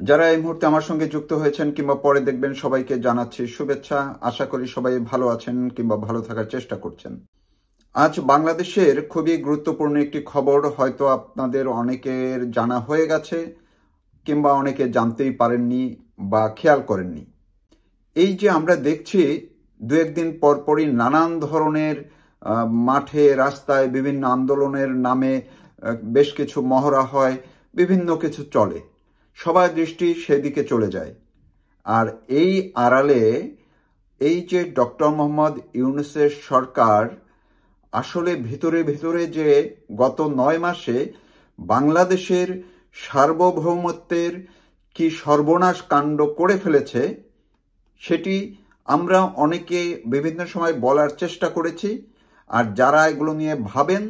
যারা এই মুহূর্তে আমার সঙ্গে যুক্ত হয়েছেন কিংবা পরে দেখবেন সবাইকে জানাচ্ছি শুভেচ্ছা। আশা করি সবাই ভালো আছেন কিংবা ভালো থাকার চেষ্টা করছেন। আজ বাংলাদেশের খুবই গুরুত্বপূর্ণ একটি খবর হয়তো আপনাদের অনেকের জানা হয়ে গেছে কিংবা অনেকে জানতেই পারেননি বা খেয়াল করেননি। এই যে আমরা দেখছি দু একদিন পরপরই নানান ধরনের মাঠে রাস্তায় বিভিন্ন আন্দোলনের নামে বেশ কিছু মহড়া হয়, বিভিন্ন কিছু চলে, সবার দৃষ্টি সেদিকে চলে যায়। আর এই আড়ালে এই যে ডক্টর মোহাম্মদ ইউনূসের সরকার আসলে ভিতরে ভিতরে যে গত 9 মাসে বাংলাদেশের সার্বভৌমত্বের কি সর্বনাশ কাণ্ড করে ফেলেছে সেটি আমরা অনেকে বিভিন্ন সময় বলার চেষ্টা করেছি। আর যারা এগুলো নিয়ে ভাবেন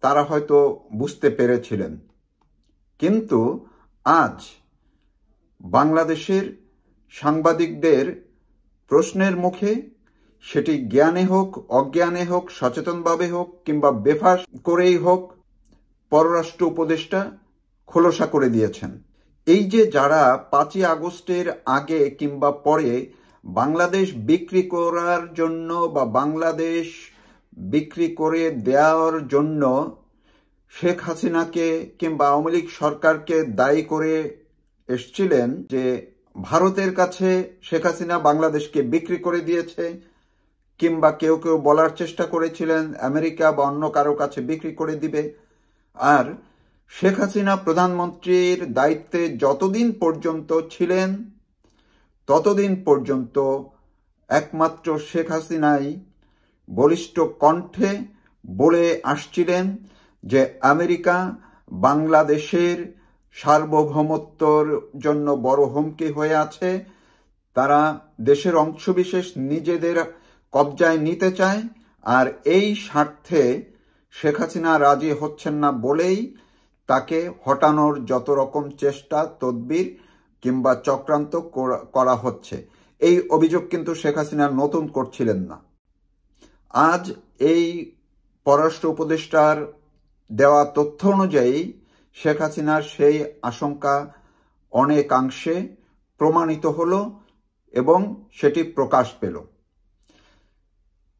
তারা হয়তো বুঝতে পেরেছিলেন, কিন্তু আজ বাংলাদেশের সাংবাদিকদের প্রশ্নের মুখে, সেটি জ্ঞানে হোক অজ্ঞানে হোক, সচেতনভাবে হোক কিংবা বেফাস করেই হোক, পররাষ্ট্র উপদেষ্টা খোলসা করে দিয়েছেন। এই যে যারা 5ই আগস্টের আগে কিংবা পরে বাংলাদেশ বিক্রি করার জন্য বা বাংলাদেশ বিক্রি করে দেওয়ার জন্য শেখ হাসিনাকে কিংবা আওয়ামী লীগ সরকারকে দায়ী করে এসছিলেন যে ভারতের কাছে শেখ হাসিনা বাংলাদেশকে বিক্রি করে দিয়েছে, কিংবা কেউ কেউ বলার চেষ্টা করেছিলেন আমেরিকা বা অন্য কারো কাছে বিক্রি করে দিবে। আর শেখ হাসিনা প্রধানমন্ত্রীর দায়িত্বে যতদিন পর্যন্ত ছিলেন ততদিন পর্যন্ত একমাত্র শেখ হাসিনাই বলিষ্ঠ কণ্ঠে বলে আসছিলেন যে আমেরিকা বাংলাদেশের সার্বভৌমত্বর জন্য বড় হুমকি হয়ে আছে, তারা দেশের অংশবিশেষ নিজেদের কবজায় নিতে চায়, আর এই স্বার্থে শেখ হাসিনা রাজি হচ্ছেন না বলেই তাকে হটানোর যত রকম চেষ্টা তদবির কিংবা চক্রান্ত করা হচ্ছে। এই অভিযোগ কিন্তু শেখ হাসিনা নতুন করছিলেন না। আজ এই পররাষ্ট্র উপদেষ্টার দেওয়া তথ্য অনুযায়ী শেখ হাসিনার সেই আশঙ্কা অনেকাংশে প্রমাণিত হলো এবং সেটি প্রকাশ পেল।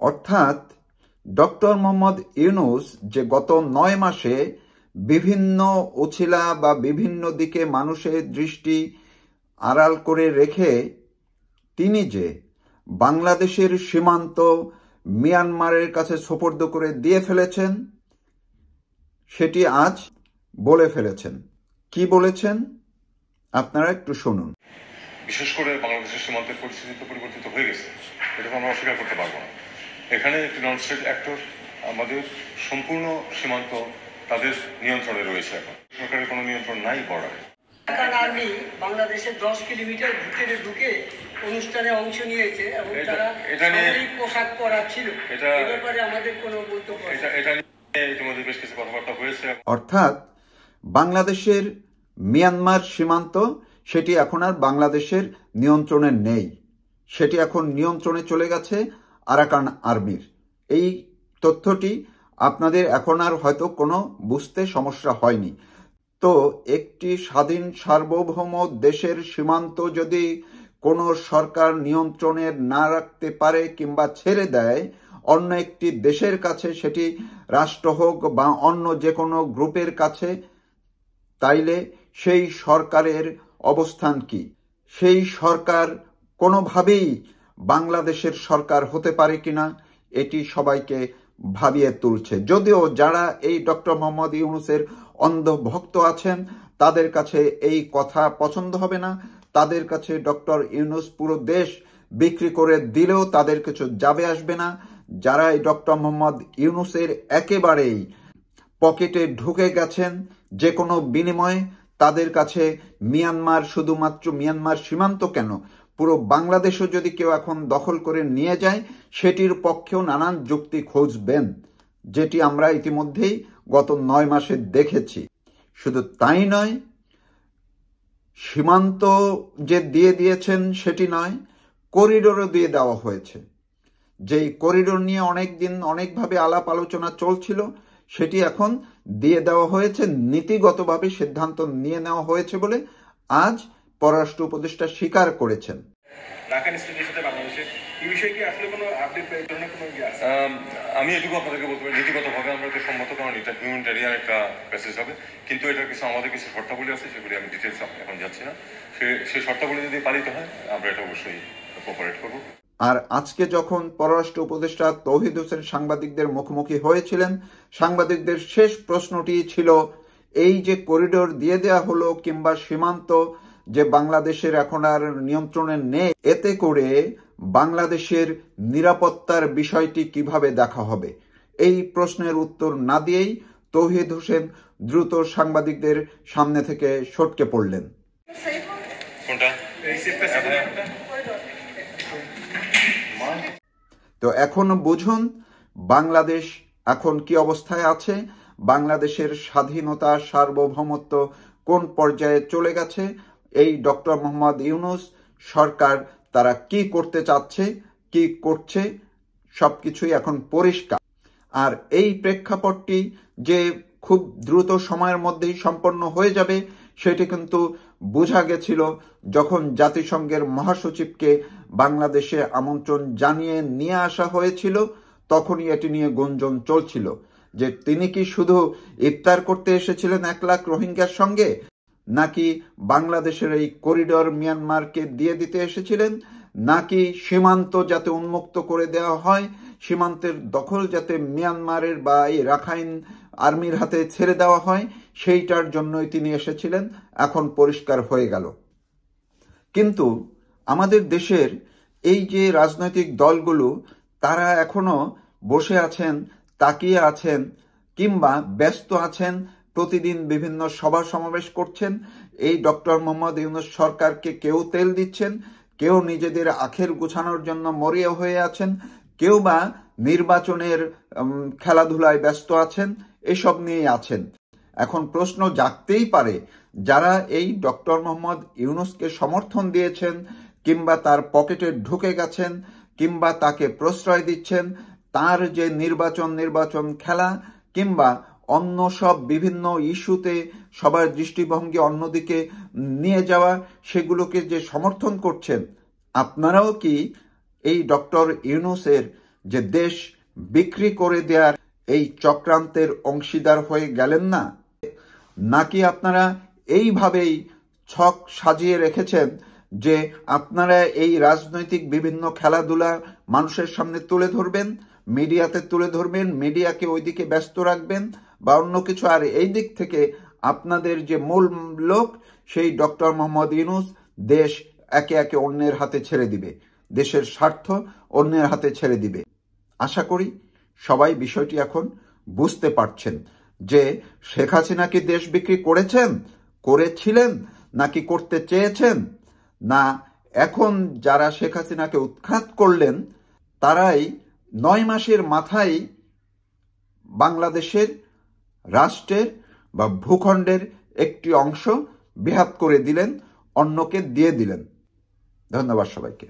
অর্থাৎ ডক্টর মোহাম্মদ ইউনূস যে গত 9 মাসে বিভিন্ন উছিলা বা বিভিন্ন দিকে মানুষের দৃষ্টি আড়াল করে রেখে তিনি যে বাংলাদেশের সীমান্ত মিয়ানমারের কাছে সোপর্দ করে দিয়ে ফেলেছেন সেটি আজ বলে ফেলেছেন। কি বলেছেন আপনারা একটু শুনুন। বিশেষ করে বাংলাদেশের সীমান্তের পরিস্থিতি তো পরিবর্তিত হয়ে গেছে, এটা আমরা অস্বীকার করতে পারবো না। এখানে একটি নন স্টেট অ্যাক্টর আমাদের সম্পূর্ণ সীমান্ত তাদের নিয়ন্ত্রণে রয়েছে। এখন সরকারের কোনো নিয়ন্ত্রণ নাই বর্ডারে। আর্মি বাংলাদেশের 10 কিলোমিটার ভিতরে ঢুকে অনুষ্ঠানে অংশ নিয়েছে এবং তারা সামরিক পোশাক পরা ছিল। এই ব্যাপারে আমাদের কোনো বক্তব্য এটা ইতিমধ্যে বেশ কিছু কথাবার্তা হয়েছে। অর্থাৎ বাংলাদেশের মিয়ানমার সীমান্ত সেটি এখন আর বাংলাদেশের নিয়ন্ত্রণে নেই, সেটি এখন নিয়ন্ত্রণে চলে গেছে আরাকান আর্মির। এই তথ্যটি আপনাদের এখন আর হয়তো কোনো বুঝতে সমস্যা হয়নি। তো একটি স্বাধীন সার্বভৌম দেশের সীমান্ত যদি কোনো সরকার নিয়ন্ত্রণে না রাখতে পারে কিংবা ছেড়ে দেয় অন্য একটি দেশের কাছে, সেটি রাষ্ট্র হোক বা অন্য যে কোনো গ্রুপের কাছে, তাইলে সেই সরকারের অবস্থান কি? সেই সরকার কোনোভাবেই বাংলাদেশের সরকার হতে পারে কিনা এটি সবাইকে ভাবিয়ে তুলছে। যদিও যারা এই ডক্টর মোহাম্মদ ইউনূসের অন্ধ ভক্ত আছেন তাদের কাছে এই কথা পছন্দ হবে না, তাদের কাছে ডক্টর ইউনূস পুরো দেশ বিক্রি করে দিলেও তাদের কিছু যাবে আসবে না। যারা এই ডক্টর মোহাম্মদ ইউনূসের একেবারেই পকেটে ঢুকে গেছেন যে কোনো বিনিময়ে, তাদের কাছে মিয়ানমার, শুধুমাত্র মিয়ানমার সীমান্ত কেন, পুরো বাংলাদেশও যদি কেউ এখন দখল করে নিয়ে যায় সেটির পক্ষেও নানান যুক্তি খুঁজবেন, যেটি আমরা ইতিমধ্যেই গত 9 মাসে দেখেছি। শুধু তাই নয়, সীমান্ত যে দিয়ে দিয়েছেন সেটি নয়, করিডোরও দিয়ে দেওয়া হয়েছে। যেই করিডোর নিয়ে অনেকদিন অনেকভাবে আলাপ আলোচনা চলছিল সেটি এখন দিয়ে দেওয়া হয়েছে, নীতিগতভাবে সিদ্ধান্ত নিয়ে নেওয়া হয়েছে বলে আজ পররাষ্ট্র উপদেষ্টা স্বীকার করেছেন। আমি এটুকু আপনাদেরকে বলতে পারি, নীতিগতভাবে আমরা এটা সম্মত, কারণ এটা হিউম্যানিটেরিয়ান একটা প্যাসেজ হবে, কিন্তু এটার কিছু আমাদের কিছু শর্তাবলী আছে, সেগুলি আমি ডিটেলস এখন যাচ্ছি না। সেই শর্তাবলী যদি পালিত হয় আমরা এটা অবশ্যই কোঅপারেট করব। আর আজকে যখন পররাষ্ট্র উপদেষ্টা তৌহিদ হোসেন সাংবাদিকদের মুখোমুখি হয়েছিলেন, সাংবাদিকদের শেষ প্রশ্নটি ছিল, এই যে করিডোর দিয়ে দেয়া হলো কিংবা সীমান্ত যে বাংলাদেশের এখন আর নিয়ন্ত্রণে নেই, এতে করে বাংলাদেশের নিরাপত্তার বিষয়টি কিভাবে দেখা হবে? এই প্রশ্নের উত্তর না দিয়েই তৌহিদ হোসেন দ্রুত সাংবাদিকদের সামনে থেকে সটকে পড়লেন। তো এখন বুঝুন বাংলাদেশ এখন কি অবস্থায় আছে, বাংলাদেশের স্বাধীনতা সার্বভৌমত্ব কোন পর্যায়ে চলে গেছে, এই ডক্টর মোহাম্মদ ইউনূস সরকার তারা কি করতে চাচ্ছে, কি করছে, সবকিছুই এখন পরিষ্কার। আর এই প্রেক্ষাপটটি যে খুব দ্রুত সময়ের মধ্যেই সম্পন্ন হয়ে যাবে সেটি কিন্তু বোঝা গেছিল যখন জাতিসংঘের মহাসচিবকে বাংলাদেশে আমন্ত্রণ জানিয়ে নিয়ে আসা হয়েছিল। তখনই এটি নিয়ে গুঞ্জন চলছিল যে তিনি কি শুধু ইফতার করতে এসেছিলেন 1 লাখ রোহিঙ্গার সঙ্গে, নাকি বাংলাদেশের এই করিডোর মিয়ানমারকে দিয়ে দিতে এসেছিলেন, নাকি সীমান্ত যাতে উন্মুক্ত করে দেওয়া হয়, সীমান্তের দখল যাতে মিয়ানমারের বা এই রাখাইন আর্মির হাতে ছেড়ে দেওয়া হয়, সেইটার জন্যই তিনি এসেছিলেন। এখন পরিষ্কার হয়ে গেল। কিন্তু আমাদের দেশের এই যে রাজনৈতিক দলগুলো তারা এখনো বসে আছেন, তাকিয়ে আছেন, কিংবা ব্যস্ত আছেন, প্রতিদিন বিভিন্ন সভা সমাবেশ করছেন। এই ডক্টর মোহাম্মদ ইউনূস সরকারকে কেউ তেল দিচ্ছেন, কেউ নিজেদের আখের গুছানোর জন্য মরিয়া হয়ে আছেন, কেউ বা নির্বাচনের খেলাধুলায় ব্যস্ত আছেন, এসব নিয়ে আছেন। এখন প্রশ্ন জাগতেই পারে, যারা এই ডক্টর মোহাম্মদ ইউনূসকে সমর্থন দিয়েছেন কিংবা তার পকেটে ঢুকে গেছেন কিংবা তাকে প্রশ্রয় দিচ্ছেন, তার যে নির্বাচন খেলা কিংবা অন্য সব বিভিন্ন ইস্যুতে সবার দৃষ্টিভঙ্গি অন্যদিকে নিয়ে যাওয়া, সেগুলোকে যে সমর্থন করছেন, আপনারাও কি এই ডক্টর ইউনূসের যে দেশ বিক্রি করে দেওয়ার এই চক্রান্তের অংশীদার হয়ে গেলেন না? নাকি আপনারা এইভাবেই ছক সাজিয়ে রেখেছেন যে আপনারা এই রাজনৈতিক বিভিন্ন খেলাধুলা মানুষের সামনে তুলে ধরবেন, মিডিয়াতে তুলে ধরবেন, মিডিয়াকে ওইদিকে ব্যস্ত রাখবেন বা অন্য কিছু, আর এই দিক থেকে আপনাদের যে মূল লোক সেই ডক্টর মোহাম্মদ ইউনূস দেশ একে একে অন্যের হাতে ছেড়ে দিবে, দেশের স্বার্থ অন্যের হাতে ছেড়ে দিবে? আশা করি সবাই বিষয়টি এখন বুঝতে পারছেন যে শেখ হাসিনা কি দেশ বিক্রি করেছিলেন নাকি করতে চেয়েছেন, না এখন যারা শেখ হাসিনাকে উৎখাত করলেন তারাই 9 মাসের মাথায় বাংলাদেশের রাষ্ট্রের বা ভূখণ্ডের একটি অংশ বেহাত করে দিলেন, অন্যকে দিয়ে দিলেন। ধন্যবাদ সবাইকে।